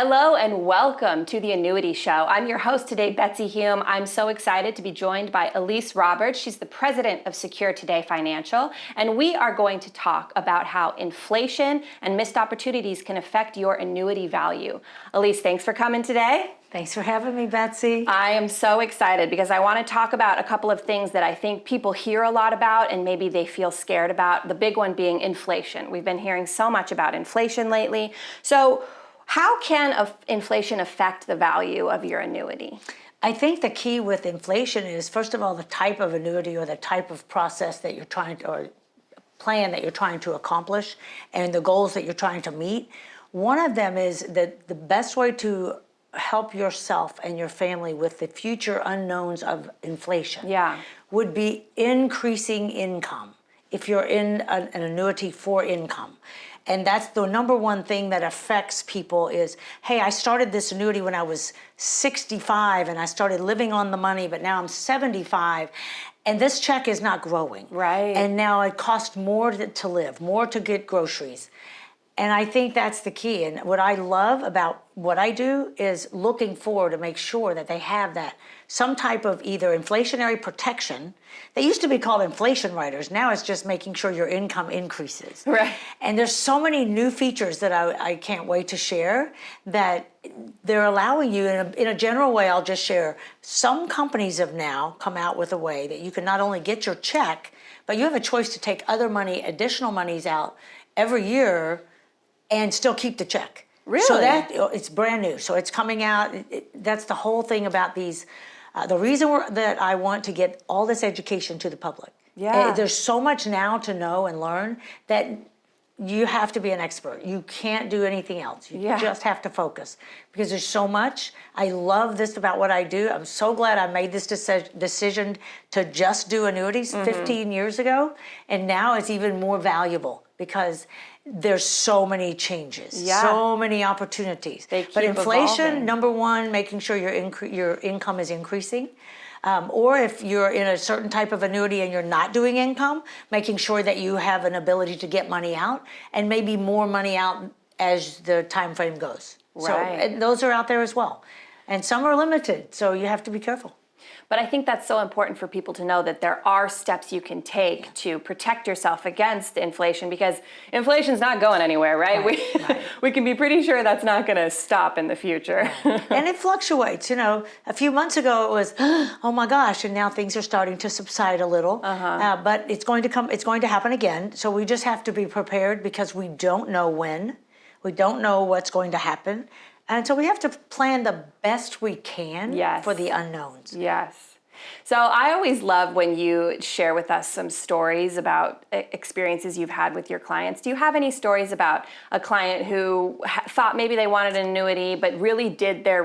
Hello and welcome to the Annuity Show. I'm your host today, Betsy Hume. I'm so excited to be joined by Elise Roberts. She's the president of Secure Today Financial, and we are going to talk about how inflation and missed opportunities can affect your annuity value. Elise, thanks for coming today. Thanks for having me, Betsy. I am so excited because I want to talk about a couple of things that I think people hear a lot about and maybe they feel scared about. The big one being inflation. We've been hearing so much about inflation lately. So how can inflation affect the value of your annuity? I think the key with inflation is, first of all, the type of annuity or the type of process that you're trying to, or plan that you're trying to accomplish and the goals that you're trying to meet. One of them is that the best way to help yourself and your family with the future unknowns of inflation would be increasing income if you're in an annuity for income. And that's the number one thing that affects people is, hey, I started this annuity when I was 65 and I started living on the money, but now I'm 75 and this check is not growing. Right. And now it costs more to live, more to get groceries. And I think that's the key. And what I love about what I do is looking forward to make sure that they have that some type of either inflationary protection. They used to be called inflation riders. Now it's just making sure your income increases. Right. And there's so many new features that I can't wait to share that they're allowing you in a general way. I'll just share. Some companies have now come out with a way that you can not only get your check, but you have a choice to take other money, additional monies out every year and still keep the check. Really? So that it's brand new. So it's coming out. That's the whole thing about these. The reason that I want to get all this education to the public. Yeah. There's so much now to know and learn that you have to be an expert. You can't do anything else. You just have to focus because there's so much. I love this about what I do. I'm so glad I made this decision to just do annuities 15 years ago. And now it's even more valuable because there's so many changes, so many opportunities. But inflation, evolving. number one, making sure your income is increasing. Or if you're in a certain type of annuity and you're not doing income, making sure that you have an ability to get money out and maybe more money out as the time frame goes. Right. So and those are out there as well. And some are limited, so you have to be careful. But I think that's so important for people to know that there are steps you can take to protect yourself against inflation because inflation's not going anywhere, right? We can be pretty sure that's not going to stop in the future. And it fluctuates. You know, a few months ago it was, oh my gosh, and now things are starting to subside a little. But it's going to happen again. So we just have to be prepared because we don't know when. We don't know what's going to happen. And so we have to plan the best we can for the unknowns. Yes. So I always love when you share with us some stories about experiences you've had with your clients. Do you have any stories about a client who thought maybe they wanted an annuity, but really did their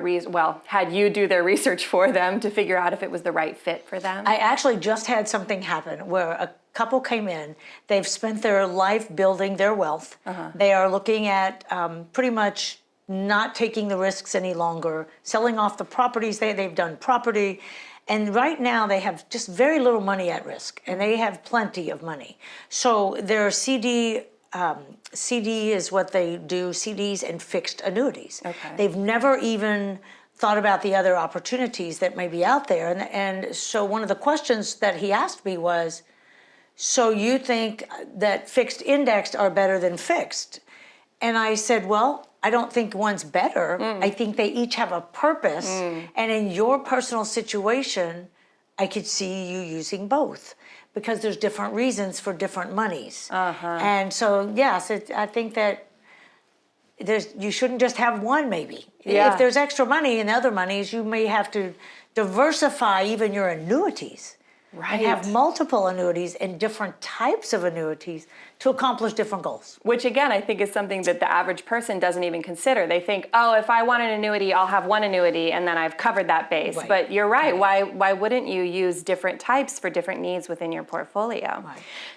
had you do their research for them to figure out if it was the right fit for them? I actually just had something happen where a couple came in. They've spent their life building their wealth. They are looking at pretty much not taking the risks any longer, selling off the properties. They've done property. And right now they have just very little money at risk and they have plenty of money. So their CD is what they do, CDs and fixed annuities. They've never even thought about the other opportunities that may be out there. And so one of the questions that he asked me was, so you think that fixed indexed are better than fixed? And I said, well, I don't think one's better. I think they each have a purpose. And in your personal situation, I could see you using both because there's different reasons for different monies. And so, yes, I think that you shouldn't just have one maybe. If there's extra money in other monies, you may have to diversify even your annuities. And have multiple annuities and different types of annuities to accomplish different goals. Which again, I think is something that the average person doesn't even consider. They think, oh, if I want an annuity, I'll have one annuity and then I've covered that base. But you're right. Why wouldn't you use different types for different needs within your portfolio?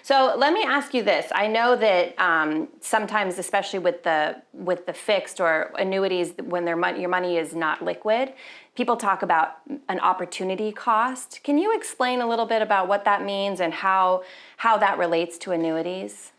So let me ask you this. I know that sometimes, especially with the fixed or annuities, when your money is not liquid, people talk about an opportunity cost. Can you explain a little bit about what that means and how that relates to annuities?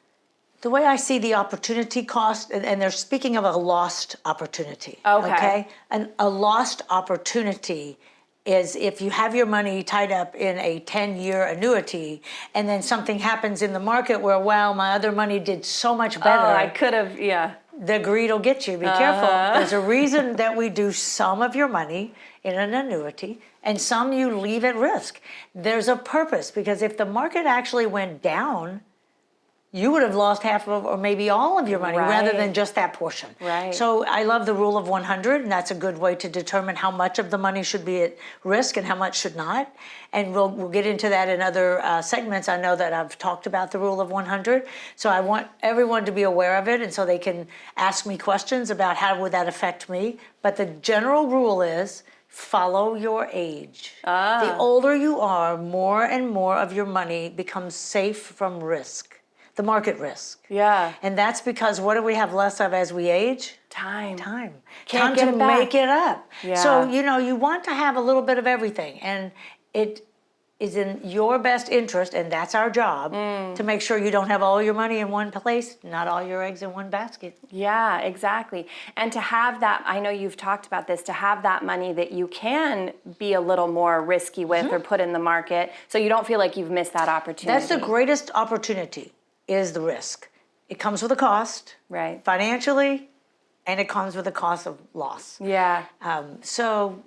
The way I see the opportunity cost, and they're speaking of a lost opportunity. Okay. And a lost opportunity is if you have your money tied up in a 10-year annuity and then something happens in the market where, wow, my other money did so much better. Oh, I could have, yeah. The greed will get you. Be careful. There's a reason that we do some of your money in an annuity and some you leave at risk. There's a purpose, because if the market actually went down, you would have lost half of, or maybe all of your money, rather than just that portion. Right. So I love the rule of 100, and that's a good way to determine how much of the money should be at risk and how much should not. And we'll get into that in other segments. I know that I've talked about the rule of 100. So I want everyone to be aware of it, and so they can ask me questions about how would that affect me. But the general rule is follow your age. The older you are, more and more of your money becomes safe from risk. The market risk. Yeah. And that's because what do we have less of as we age? Time. Time. Can't Time get to it back. make it up. Yeah. So, you want to have a little bit of everything. And it is in your best interest, and that's our job, to make sure you don't have all your money in one place, not all your eggs in one basket. Yeah, exactly. And to have that, I know you've talked about this, to have that money that you can be a little more risky with or put in the market, so you don't feel like you've missed that opportunity. That's the greatest opportunity, is the risk. It comes with a cost, Right. financially, and it comes with a cost of loss. Yeah. So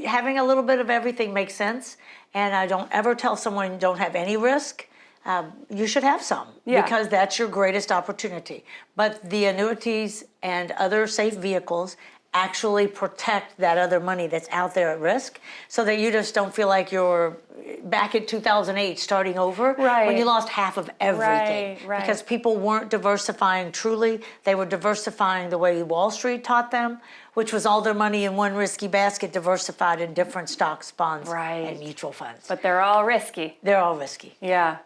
having a little bit of everything makes sense. And I don't ever tell someone don't have any risk. You should have some, because that's your greatest opportunity. But the annuities and other safe vehicles actually protect that other money that's out there at risk, so that you just don't feel like you're back in 2008 starting over when you lost half of everything. Right. Because people weren't diversifying truly. They were diversifying the way Wall Street taught them, which was all their money in one risky basket, diversified in different stocks, bonds, and mutual funds. But they're all risky. They're all risky. Yeah.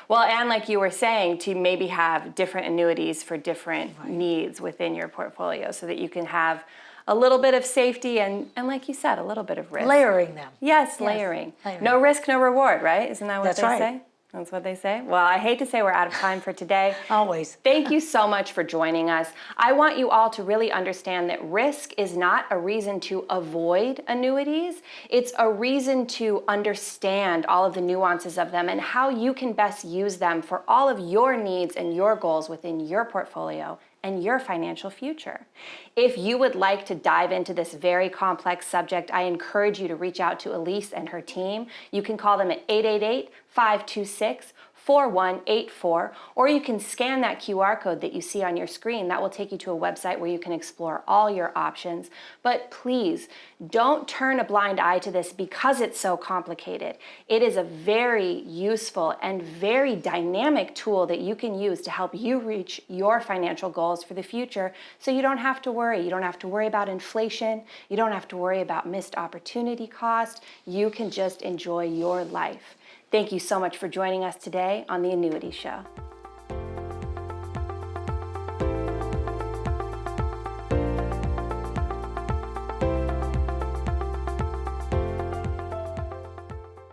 Well, and like you were saying, to maybe have different annuities for different needs within your portfolio, so that you can have a little bit of safety and like you said, a little bit of risk. Layering them. Yes, layering. No risk, no reward, right? Isn't that what That's they right. say? That's what they say. Well, I hate to say we're out of time for today. Always. Thank you so much for joining us. I want you all to really understand that risk is not a reason to avoid annuities. It's a reason to understand all of the nuances of them and how you can best use them for all of your needs and your goals within your portfolio and your financial future. If you would like to dive into this very complex subject, I encourage you to reach out to Elise and her team. You can call them at 888-526-4184, or you can scan that QR code that you see on your screen. That will take you to a website where you can explore all your options. But please, don't turn a blind eye to this because it's so complicated. It is a very useful and very dynamic tool that you can use to help you reach your financial goals for the future, so you don't have to worry. You don't have to worry about inflation. You don't have to worry about missed opportunity cost. You can just enjoy your life. Thank you so much for joining us today on The Annuity Show.